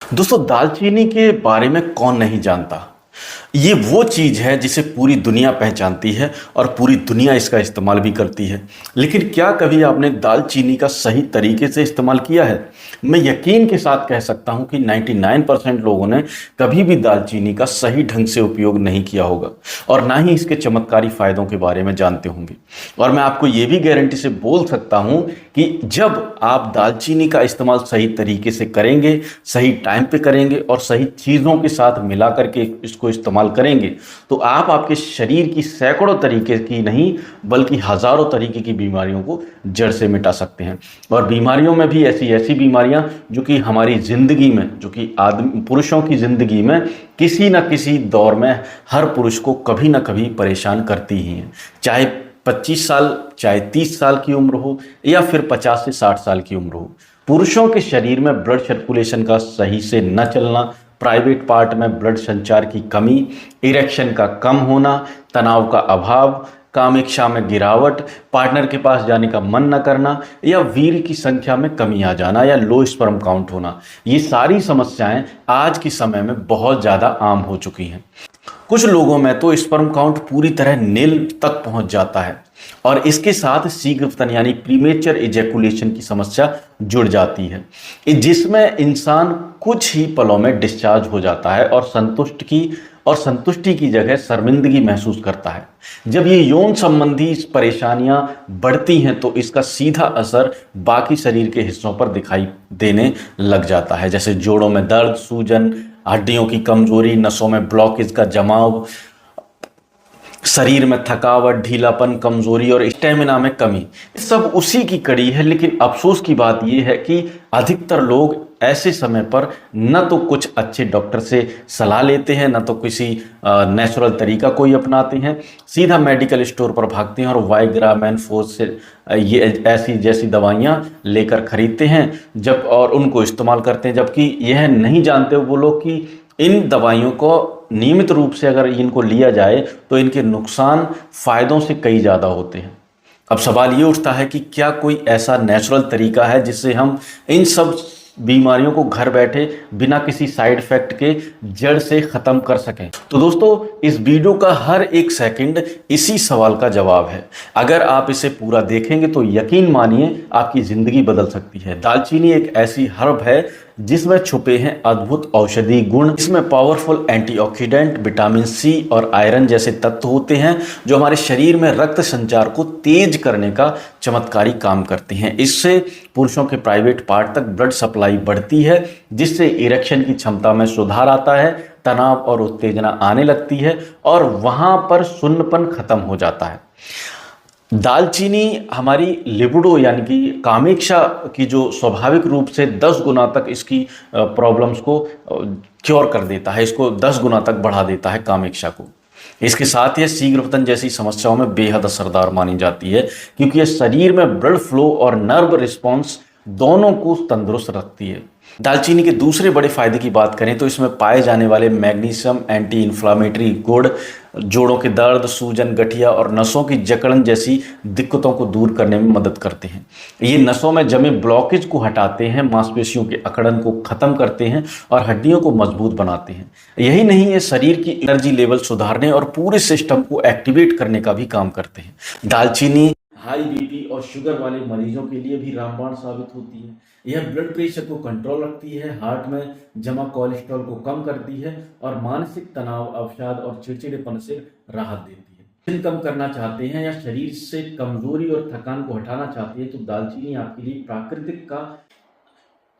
दोस्तों, दालचीनी के बारे में कौन नहीं जानता। ये वो चीज़ है जिसे पूरी दुनिया पहचानती है और पूरी दुनिया इसका इस्तेमाल भी करती है। लेकिन क्या कभी आपने दालचीनी का सही तरीके से इस्तेमाल किया है? मैं यकीन के साथ कह सकता हूं कि 99% लोगों ने कभी भी दालचीनी का सही ढंग से उपयोग नहीं किया होगा और ना ही इसके चमत्कारी फायदों के बारे में जानते होंगे। और मैं आपको ये भी गारंटी से बोल सकता हूं कि जब आप दालचीनी का इस्तेमाल सही तरीके से करेंगे, सही टाइम पे करेंगे और सही चीज़ों के साथ मिला करके इसको इस्तेमाल करेंगे, तो आप आपके शरीर की सैकड़ों तरीके की नहीं बल्कि हज़ारों तरीके की बीमारियों को जड़ से मिटा सकते हैं। और बीमारियों में भी ऐसी ऐसी बीमारियां जो कि हमारी ज़िंदगी में, जो कि आदमी पुरुषों की ज़िंदगी में किसी न किसी दौर में हर पुरुष को कभी ना कभी परेशान करती ही हैं। चाहे 25 साल, चाहे 30 साल की उम्र हो या फिर 50 से 60 साल की उम्र हो, पुरुषों के शरीर में ब्लड सर्कुलेशन का सही से न चलना, प्राइवेट पार्ट में ब्लड संचार की कमी, इरेक्शन का कम होना, तनाव का अभाव, कामेच्छा में गिरावट, पार्टनर के पास जाने का मन न करना या वीर्य की संख्या में कमी आ जाना या लो स्पर्म काउंट होना, ये सारी समस्याएं आज के समय में बहुत ज़्यादा आम हो चुकी हैं। कुछ लोगों में तो स्पर्म काउंट पूरी तरह नील तक पहुंच जाता है और इसके साथ शीघ्रपतन यानी प्रीमेचर इजैकुलेशन की समस्या जुड़ जाती है, जिसमें इंसान कुछ ही पलों में डिस्चार्ज हो जाता है और संतुष्टि की जगह शर्मिंदगी महसूस करता है। जब ये यौन संबंधी परेशानियां बढ़ती हैं तो इसका सीधा असर बाकी शरीर के हिस्सों पर दिखाई देने लग जाता है, जैसे जोड़ों में दर्द, सूजन, हड्डियों की कमजोरी, नसों में ब्लॉकेज का जमाव, शरीर में थकावट, ढीलापन, कमजोरी और स्टेमिना में कमी। सब उसी की कड़ी है। लेकिन अफसोस की बात यह है कि अधिकतर लोग ऐसे समय पर न तो कुछ अच्छे डॉक्टर से सलाह लेते हैं, न तो किसी नेचुरल तरीका कोई अपनाते हैं, सीधा मेडिकल स्टोर पर भागते हैं और वाइग्रा, मैनफोर्स से ये ऐसी जैसी दवाइयाँ लेकर खरीदते हैं जब और उनको इस्तेमाल करते हैं, जबकि यह नहीं जानते वो लोग कि इन दवाइयों को नियमित रूप से अगर इनको लिया जाए तो इनके नुकसान फायदों से कई ज़्यादा होते हैं। अब सवाल ये उठता है कि क्या कोई ऐसा नेचुरल तरीका है जिससे हम इन सब बीमारियों को घर बैठे बिना किसी साइड इफेक्ट के जड़ से ख़त्म कर सकें? तो दोस्तों, इस वीडियो का हर एक सेकंड इसी सवाल का जवाब है। अगर आप इसे पूरा देखेंगे तो यकीन मानिए आपकी ज़िंदगी बदल सकती है। दालचीनी एक ऐसी हर्ब है जिसमें छुपे हैं अद्भुत औषधि गुण। इसमें पावरफुल एंटीऑक्सीडेंट, विटामिन सी और आयरन जैसे तत्व होते हैं जो हमारे शरीर में रक्त संचार को तेज करने का चमत्कारी काम करते हैं। इससे पुरुषों के प्राइवेट पार्ट तक ब्लड सप्लाई बढ़ती है, जिससे इरेक्शन की क्षमता में सुधार आता है, तनाव और उत्तेजना आने लगती है और वहां पर सुन्नपन खत्म हो जाता है। दालचीनी हमारी लिबिडो यानी कि कामेच्छा की जो स्वाभाविक रूप से 10 गुना तक इसकी प्रॉब्लम्स को क्योर कर देता है, इसको 10 गुना तक बढ़ा देता है कामेच्छा को। इसके साथ ही शीघ्रपतन जैसी समस्याओं में बेहद असरदार मानी जाती है, क्योंकि यह शरीर में ब्लड फ्लो और नर्व रिस्पॉन्स दोनों को तंदुरुस्त रखती है। दालचीनी के दूसरे बड़े फायदे की बात करें तो इसमें पाए जाने वाले मैग्नीशियम एंटी इन्फ्लामेटरी गुण जोड़ों के दर्द, सूजन, गठिया और नसों की जकड़न जैसी दिक्कतों को दूर करने में मदद करते हैं। ये नसों में जमे ब्लॉकेज को हटाते हैं, मांसपेशियों के अकड़न को खत्म करते हैं और हड्डियों को मजबूत बनाते हैं। यही नहीं, ये शरीर की एनर्जी लेवल सुधारने और पूरे सिस्टम को एक्टिवेट करने का भी काम करते हैं। दालचीनी हाई बीपी और शुगर वाले मरीजों के लिए भी रामबाण साबित होती है। यह ब्लड प्रेशर को कंट्रोल रखती है, हार्ट में जमा कोलेस्ट्रॉल को कम करती है और मानसिक तनाव, अवसाद और चिड़चिड़ेपन से राहत देती है। वजन कम करना चाहते हैं या शरीर से कमजोरी और थकान को हटाना चाहते हैं तो दालचीनी आपके लिए प्राकृतिक का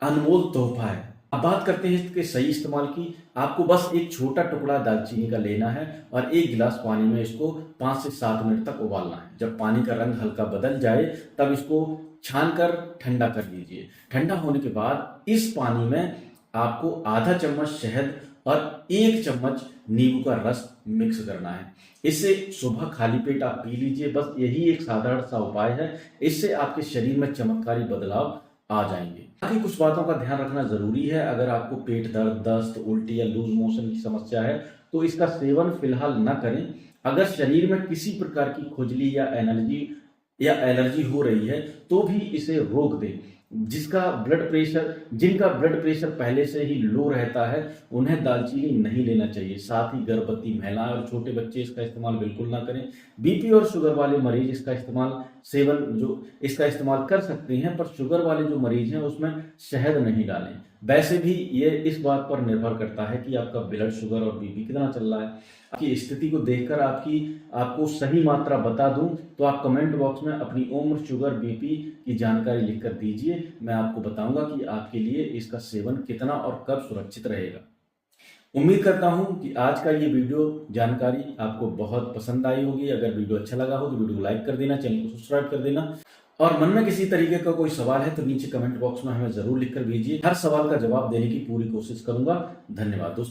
अनमोल तोहफा है। अब बात करते हैं इसके सही इस्तेमाल की। आपको बस एक छोटा टुकड़ा दालचीनी का लेना है और एक गिलास पानी में इसको 5 से 7 मिनट तक उबालना है। जब पानी का रंग हल्का बदल जाए तब इसको छानकर ठंडा कर लीजिए। ठंडा होने के बाद इस पानी में आपको आधा चम्मच शहद और 1 चम्मच नींबू का रस मिक्स करना है। इससे सुबह खाली पेट आप पी लीजिए। बस यही एक साधारण सा उपाय है, इससे आपके शरीर में चमत्कारी बदलाव आ जाएंगे। बाकी कुछ बातों का ध्यान रखना जरूरी है। अगर आपको पेट दर्द, दस्त, उल्टी या लूज मोशन की समस्या है तो इसका सेवन फिलहाल न करें। अगर शरीर में किसी प्रकार की खुजली या एलर्जी हो रही है तो भी इसे रोक दें। जिनका ब्लड प्रेशर पहले से ही लो रहता है, उन्हें दालचीनी नहीं लेना चाहिए। साथ ही गर्भवती महिलाएं और छोटे बच्चे इसका इस्तेमाल बिल्कुल ना करें। बीपी और शुगर वाले मरीज इसका इस्तेमाल कर सकते हैं, पर शुगर वाले जो मरीज हैं उसमें शहद नहीं डालें। वैसे भी ये इस बात पर निर्भर करता है कि आपका ब्लड शुगर और बीपी कितना चल रहा है। आपकी स्थिति को देखकर आपको सही मात्रा बता दूं तो आप कमेंट बॉक्स में अपनी उम्र, शुगर, बीपी की जानकारी लिखकर दीजिए। मैं आपको बताऊंगा कि आपके लिए इसका सेवन कितना और कब सुरक्षित रहेगा। उम्मीद करता हूं कि आज का ये वीडियो जानकारी आपको बहुत पसंद आई होगी। अगर वीडियो अच्छा लगा हो तो वीडियो को लाइक कर देना, चैनल को सब्सक्राइब कर देना, और मन में किसी तरीके का कोई सवाल है तो नीचे कमेंट बॉक्स में हमें जरूर लिखकर भेजिए। हर सवाल का जवाब देने की पूरी कोशिश करूंगा। धन्यवाद दोस्तों।